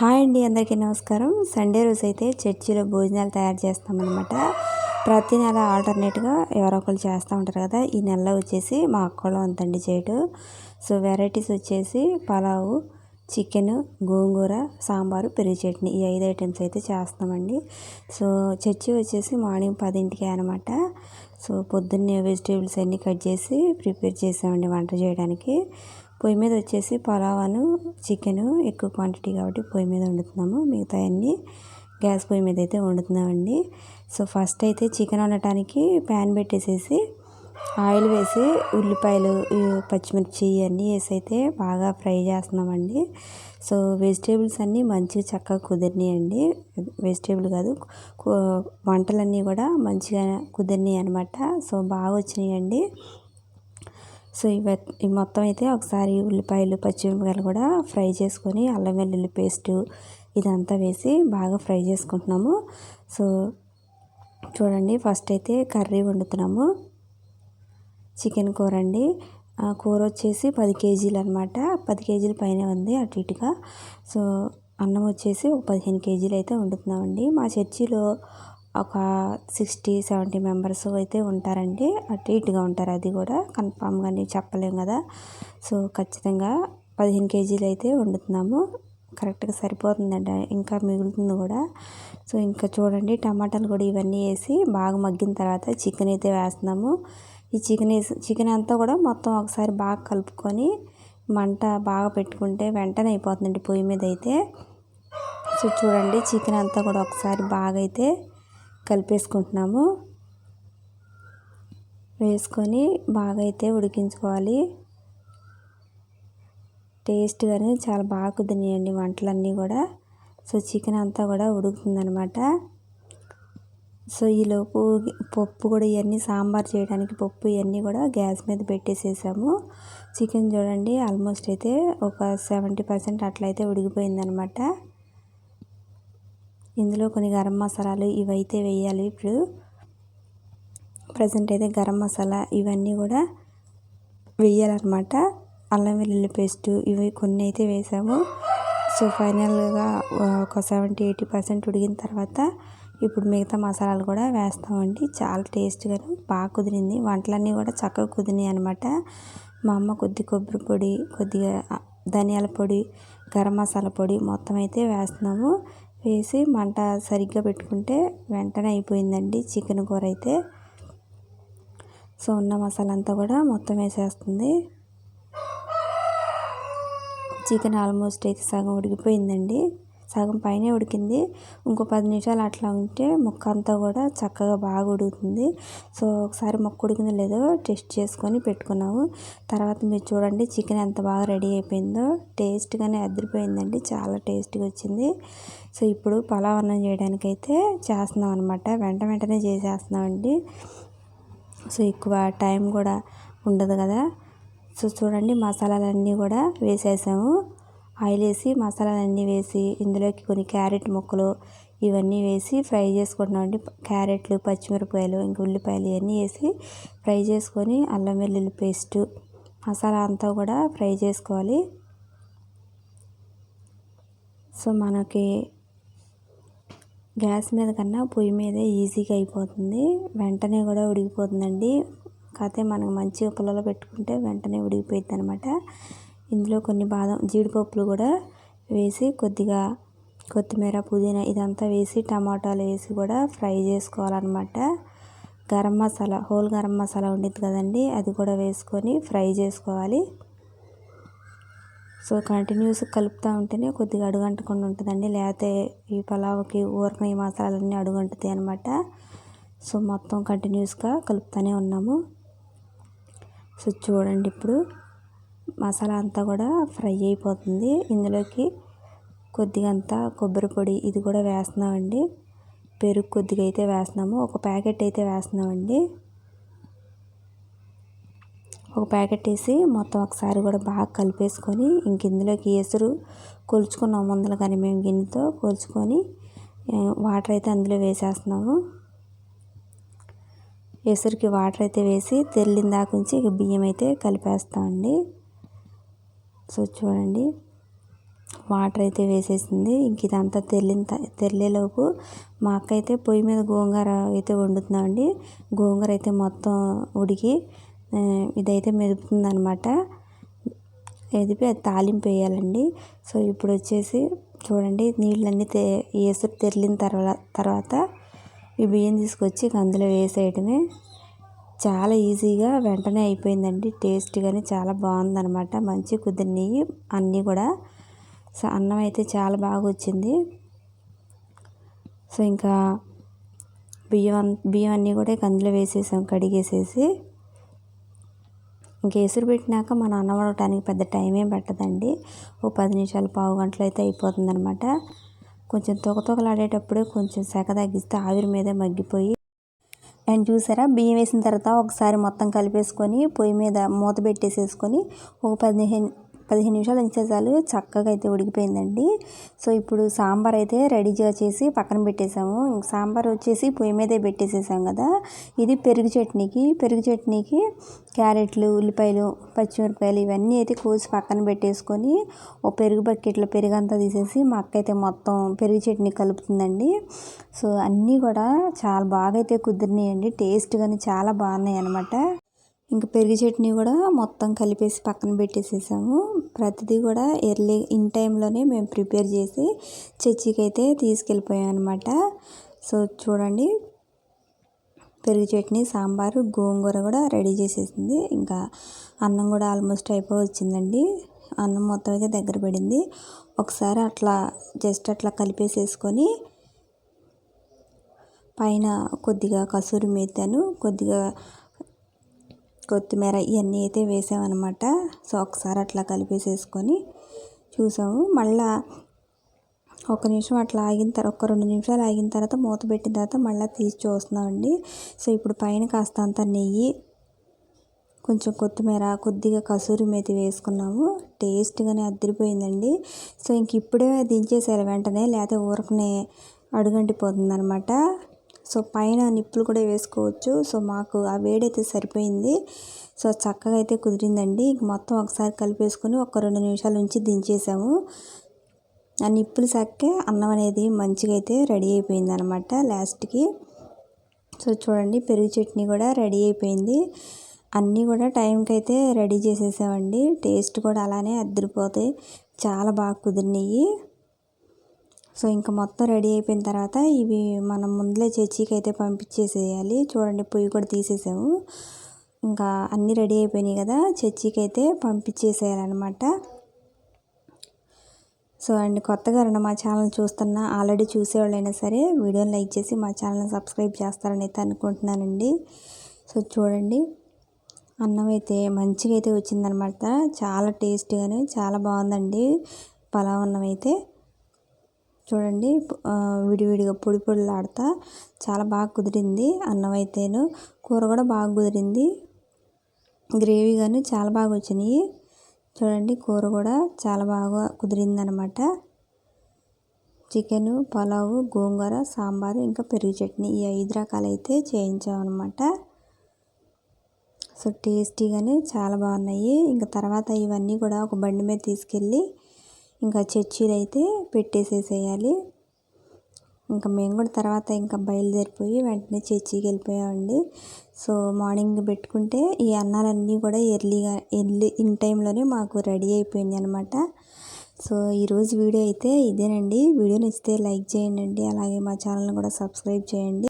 Hi అండి, అందరికీ నమస్కారం. సండే రోజైతే చర్చిలో భోజనాలు తయారు చేస్తామన్నమాట. ప్రతి నెల ఆల్టర్నేట్గా ఎవరో ఒకరు చేస్తూ ఉంటారు కదా. ఈ నెలలో వచ్చేసి మా అక్కలో ఉందండి చేయడం. సో వెరైటీస్ వచ్చేసి పలావు, చికెన్, గోంగూర, సాంబారు, పెరుగు చట్నీ, ఈ 5 ఐటమ్స్ అయితే చేస్తామండి. సో చర్చి వచ్చేసి మార్నింగ్ 10ంటికే అనమాట. సో పొద్దున్నే వెజిటేబుల్స్ అన్నీ కట్ చేసి ప్రిపేర్ చేసామండి వంట చేయడానికి. పొయ్యి మీద వచ్చేసి పలావను, చికెను ఎక్కువ క్వాంటిటీ కాబట్టి పొయ్యి మీద వండుతున్నాము. మిగతా అన్నీ గ్యాస్ పొయ్యి మీద అయితే వండుతున్నామండి. సో ఫస్ట్ అయితే చికెన్ వండటానికి ప్యాన్ పెట్టేసేసి ఆయిల్ వేసి ఉల్లిపాయలు, పచ్చిమిర్చి అన్నీ వేసి అయితే బాగా ఫ్రై చేస్తున్నామండి. సో వెజిటేబుల్స్ అన్నీ మంచిగా చక్కగా కుదిరినాయండి. వెజిటేబుల్ కాదు, వంటలన్నీ కూడా మంచిగా కుదిరినాయి అనమాట. సో బాగా వచ్చినాయండి. సో ఇవి మొత్తం అయితే ఒకసారి ఉల్లిపాయలు, పచ్చిమిరపకాయలు కూడా ఫ్రై చేసుకొని అల్లం వెల్లుల్లి పేస్టు ఇదంతా వేసి బాగా ఫ్రై చేసుకుంటున్నాము. సో చూడండి, ఫస్ట్ అయితే కర్రీ వండుతున్నాము. చికెన్ కూర అండి. కూర వచ్చేసి 10 కేజీలు అనమాట. 10 కేజీల పైన ఉంది అటు ఇటుగా. సో అన్నం వచ్చేసి ఒక 15 కేజీలు అయితే వండుతున్నామండి. మా చర్చిలో ఒక 60-70 మెంబర్స్ అయితే ఉంటారండి. అటు ఇటుగా ఉంటారు, అది కూడా కన్ఫామ్గా చెప్పలేం కదా. సో ఖచ్చితంగా 15 కేజీలు అయితే వండుతున్నాము. కరెక్ట్గా సరిపోతుందండి, ఇంకా మిగులుతుంది కూడా. సో ఇంకా చూడండి, టమాటాలు కూడా ఇవన్నీ వేసి బాగా మగ్గిన తర్వాత చికెన్ అయితే వేస్తున్నాము. ఈ చికెన్ అంతా కూడా మొత్తం ఒకసారి బాగా కలుపుకొని మంట బాగా పెట్టుకుంటే వెంటనే అయిపోతుందండి పొయ్యి మీద అయితే. సో చూడండి, చికెన్ అంతా కూడా ఒకసారి బాగా అయితే కలిపేసుకుంటున్నాము. వేసుకొని బాగా అయితే ఉడికించుకోవాలి. టేస్ట్గానే చాలా బాగా కుదిరినాయండి వంటలన్నీ కూడా. సో చికెన్ అంతా కూడా ఉడుకుతుందనమాట. సో ఈలోపు పప్పు కూడా ఇవన్నీ సాంబార్ చేయడానికి పప్పు ఇవన్నీ కూడా గ్యాస్ మీద పెట్టేసేసాము. చికెన్ చూడండి ఆల్మోస్ట్ అయితే ఒక 70% అట్లయితే ఉడికిపోయిందనమాట. ఇందులో కొన్ని గరం మసాలాలు ఇవైతే వేయాలి. ఇప్పుడు ప్రజెంట్ అయితే గరం మసాలా ఇవన్నీ కూడా వేయాలన్నమాట. అల్లం వెల్లుల్లి పేస్టు ఇవి కొన్ని అయితే వేసాము. సో ఫైనల్గా ఒక 70-80% ఉడికిన తర్వాత ఇప్పుడు మిగతా మసాలాలు కూడా వేస్తామండి. చాలా టేస్ట్గా బాగా కుదిరింది. వంటలన్నీ కూడా చక్కగా కుదిరినాయి అనమాట. మా అమ్మ కొబ్బరి పొడి, కొద్దిగా ధనియాల పొడి, గరం మసాలా పొడి మొత్తం అయితే వేస్తున్నాము. వేసి మంట సరిగ్గా పెట్టుకుంటే వెంటనే అయిపోయిందండి చికెన్ కూర అయితే. సో ఉన్న మసాలా అంతా కూడా మొత్తం వేసేస్తుంది. చికెన్ ఆల్మోస్ట్ అయితే సగం ఉడికిపోయిందండి. సగం పైనే ఉడికింది. ఇంకో 10 నిమిషాలు అట్లా ఉంటే ముక్క అంతా కూడా చక్కగా బాగా ఉడుకుతుంది. సో ఒకసారి ముక్క ఉడికిందో లేదో టెస్ట్ చేసుకొని పెట్టుకున్నాము. తర్వాత మీరు చూడండి చికెన్ ఎంత బాగా రెడీ అయిపోయిందో. టేస్ట్గానే అదిరిపోయిందండి, చాలా టేస్ట్గా వచ్చింది. సో ఇప్పుడు పలావ్ అన్నం చేయడానికి అయితే చేస్తున్నాం అనమాట. వెంటనే చేసేస్తున్నామండి. సో ఎక్కువ టైం కూడా ఉండదు కదా. సో చూడండి, మసాలాలన్నీ కూడా వేసేసాము. ఆయిల్ వేసి మసాలాలన్నీ వేసి ఇందులోకి కొన్ని క్యారెట్ ముక్కలు ఇవన్నీ వేసి ఫ్రై చేసుకుంటున్నామండి. క్యారెట్లు, పచ్చిమిరపకాయలు, ఇంక ఉల్లిపాయలు ఇవన్నీ వేసి ఫ్రై చేసుకొని అల్లం వెల్లుల్లి పేస్టు మసాలా అంతా కూడా ఫ్రై చేసుకోవాలి. సో మనకి గ్యాస్ మీద కన్నా పొయ్యి మీదే ఈజీగా అయిపోతుంది, వెంటనే కూడా ఉడికిపోతుందండి. కాకపోతే మనకు మంచిగా పుల్లలో పెట్టుకుంటే వెంటనే ఉడికిపోయింది అనమాట. ఇందులో కొన్ని బాదం, జీడిపప్పులు కూడా వేసి కొద్దిగా కొత్తిమీర, పుదీనా ఇదంతా వేసి టమాటాలు వేసి కూడా ఫ్రై చేసుకోవాలన్నమాట. గరం మసాలా, హోల్ గరం మసాలా ఉండిద్ది కదండి, అది కూడా వేసుకొని ఫ్రై చేసుకోవాలి. సో కంటిన్యూస్గా కలుపుతూ ఉంటేనే కొద్దిగా అడుగంటకుండా ఉంటుందండి. లేకపోతే ఈ పలావుకి ఊరకనే ఈ మసాలాలన్నీ అడుగంటుతాయి అనమాట. సో మొత్తం కంటిన్యూస్గా కలుపుతూనే ఉన్నాము. సో చూడండి, ఇప్పుడు మసాలా అంతా కూడా ఫ్రై అయిపోతుంది. ఇందులోకి కొద్దిగా అంతా కొబ్బరి పొడి ఇది కూడా వేస్తున్నామండి. పెరుగు కొద్దిగా అయితే వేస్తున్నాము. ఒక ప్యాకెట్ అయితే వేస్తున్నామండి. ఒక ప్యాకెట్ వేసి మొత్తం ఒకసారి కూడా బాగా కలిపేసుకొని ఇంక ఇందులోకి ఎసురు కొలుచుకున్నాం ముందర, కానీ మేము గిన్నెతో కొలుచుకొని వాటర్ అయితే అందులో వేసేస్తున్నాము. ఎసురుకి వాటర్ అయితే వేసి తెల్లిన దాకా ఉంచి ఇక బియ్యం అయితే కలిపేస్తామండి. సో చూడండి, వాటర్ అయితే వేసేసింది. ఇంక ఇదంతా తెరిలేలోపు మా అక్క అయితే పొయ్యి మీద గోంగూర అయితే వండుతున్నామండి. గోంగూర అయితే మొత్తం ఉడికి ఇదైతే మెదుపుతుంది అనమాట. మెదిపి అది తాలింపు వేయాలండి. సో ఇప్పుడు వచ్చేసి చూడండి, నీళ్ళన్నీ ఎసురు తెరిలిన తర్వాత ఈ బియ్యం తీసుకొచ్చి అందులో వేసేయటమే. చాలా ఈజీగా వెంటనే అయిపోయిందండి. టేస్ట్ కానీ చాలా బాగుందనమాట. మంచి కుదిరినాయి అన్నీ కూడా. సో అన్నం అయితే చాలా బాగా వచ్చింది. సో ఇంకా బియ్యం అన్నీ కూడా అందులో వేసేసాం కడిగేసేసి. ఇంక ఎసురు పెట్టినాక మన అన్నం వండటానికి పెద్ద టైం ఏం పట్టదండి. ఓ 10 నిమిషాలు, పావు గంటలో అయితే అయిపోతుంది అనమాట. కొంచెం తొగతొగలాడేటప్పుడే కొంచెం సెగ తగ్గిస్తే ఆవిరి మీదే మగ్గిపోయి. అండ్ చూసారా, బియ్యం వేసిన తర్వాత ఒకసారి మొత్తం కలిపేసుకొని పొయ్యి మీద మూత పెట్టేసేసుకొని ఒక 15 నిమిషాలు ఉంచితే చాలు, చక్కగా అయితే ఉడికిపోయిందండి. సో ఇప్పుడు సాంబార్ అయితే రెడీగా చేసి పక్కన పెట్టేసాము. ఇంక సాంబార్ వచ్చేసి పొయ్యి మీదే పెట్టేసేసాం కదా. ఇది పెరుగు చట్నీకి క్యారెట్లు, ఉల్లిపాయలు, పచ్చిమిరపకాయలు ఇవన్నీ అయితే కోసి పక్కన పెట్టేసుకొని ఓ పెరుగు బకెట్లో పెరుగంతా తీసేసి మా అక్క అయితే మొత్తం పెరుగు చట్నీ కలుపుతుందండి. సో అన్నీ కూడా చాలా బాగా అయితే కుదిరినాయండి. టేస్ట్ కానీ చాలా బాగున్నాయి అన్నమాట. ఇంకా పెరుగు చట్నీ కూడా మొత్తం కలిపేసి పక్కన పెట్టేసేసాము. ప్రతిదీ కూడా ఎర్లీ ఇన్ టైంలోనే మేము ప్రిపేర్ చేసి చర్చికి అయితే తీసుకెళ్ళిపోయాం అనమాట. సో చూడండి, పెరుగు చట్నీ, సాంబారు, గోంగూర కూడా రెడీ చేసేసింది. ఇంకా అన్నం కూడా ఆల్మోస్ట్ అయిపోవచ్చిందండి. అన్నం మొత్తం అయితే దగ్గర పడింది. ఒకసారి అట్లా జస్ట్ అట్లా కలిపేసేసుకొని పైన కొద్దిగా కసూరి మేతను, కొద్దిగా కొత్తిమీర ఇవన్నీ అయితే వేసామన్నమాట. సో ఒకసారి అట్లా కలిపేసేసుకొని చూసాము. మళ్ళీ ఒక నిమిషం అట్లా ఆగిన తర్వాత, ఒక 2 నిమిషాలు ఆగిన తర్వాత మూత పెట్టిన తర్వాత మళ్ళీ తీసి చూస్తున్నామండి. సో ఇప్పుడు పైన కాస్త అంత నెయ్యి, కొంచెం కొత్తిమీర, కొద్దిగా కసూరి మేతి వేసుకున్నాము. టేస్ట్గానే అదిరిపోయిందండి. సో ఇంక ఇప్పుడే దించేసేయాలి వెంటనే, లేకపోతే ఊరకనే అడుగంటిపోతుంది అనమాట. సో పైన నిప్పులు కూడా వేసుకోవచ్చు. సో మాకు ఆ వేడైతే సరిపోయింది. సో చక్కగా అయితే కుదిరిందండి. ఇంక మొత్తం ఒకసారి కలిపేసుకొని ఒక 2 నిమిషాల నుంచి దించేసాము. ఆ నిప్పులు సక్కే అన్నం అనేది మంచిగా అయితే రెడీ అయిపోయింది అనమాట లాస్ట్కి. సో చూడండి, పెరుగు చట్నీ కూడా రెడీ అయిపోయింది. అన్నీ కూడా టైంకి అయితే రెడీ చేసేసామండి. టేస్ట్ కూడా అలానే అదిరిపోతాయి, చాలా బాగా కుదిరినాయి. సో ఇంకా మొత్తం రెడీ అయిపోయిన తర్వాత ఇవి మనం ముందులే చర్చికి అయితే పంపించేసేయాలి. చూడండి, పొయ్యి కూడా తీసేసాము. ఇంకా అన్నీ రెడీ అయిపోయినాయి కదా, చర్చికి అయితే పంపించేసేయాలన్నమాట. సో అండ్ కొత్తగా మా ఛానల్ చూస్తున్నా, ఆల్రెడీ చూసేవాళ్ళైనా సరే వీడియోని లైక్ చేసి మా ఛానల్ని సబ్స్క్రైబ్ చేస్తారని అయితే అనుకుంటున్నానండి. సో చూడండి, అన్నం అయితే మంచిగా అయితే వచ్చిందనమాట. చాలా టేస్టీగానే చాలా బాగుందండి పలావ్ అన్నం అయితే. చూడండి, విడివిడిగా పొడి పొడిలాడుతా చాలా బాగా కుదిరింది అన్నం అయితేను. కూర కూడా బాగా కుదిరింది, గ్రేవీ కానీ చాలా బాగా వచ్చినాయి. చూడండి, కూర కూడా చాలా బాగా కుదిరిందనమాట. చికెను, పలావు, గోంగూర, సాంబారు, ఇంకా పెరుగు చట్నీ, ఈ 5 రకాలు అయితే చేయించామన్నమాట. సో టేస్టీగానే చాలా బాగున్నాయి. ఇంకా తర్వాత ఇవన్నీ కూడా ఒక బండి మీద తీసుకెళ్ళి ఇంకా చర్చీలు అయితే పెట్టేసేసేయాలి. ఇంకా మేము కూడా తర్వాత ఇంకా బయలుదేరిపోయి వెంటనే చర్చికి వెళ్ళిపోయామండి. సో మార్నింగ్ పెట్టుకుంటే ఈ అన్నాలన్నీ కూడా ఎర్లీ ఇన్ టైంలోనే మాకు రెడీ అయిపోయింది అనమాట. సో ఈరోజు వీడియో అయితే ఇదేనండి. వీడియో నచ్చితే లైక్ చేయండి, అలాగే మా ఛానల్ని కూడా సబ్స్క్రైబ్ చేయండి.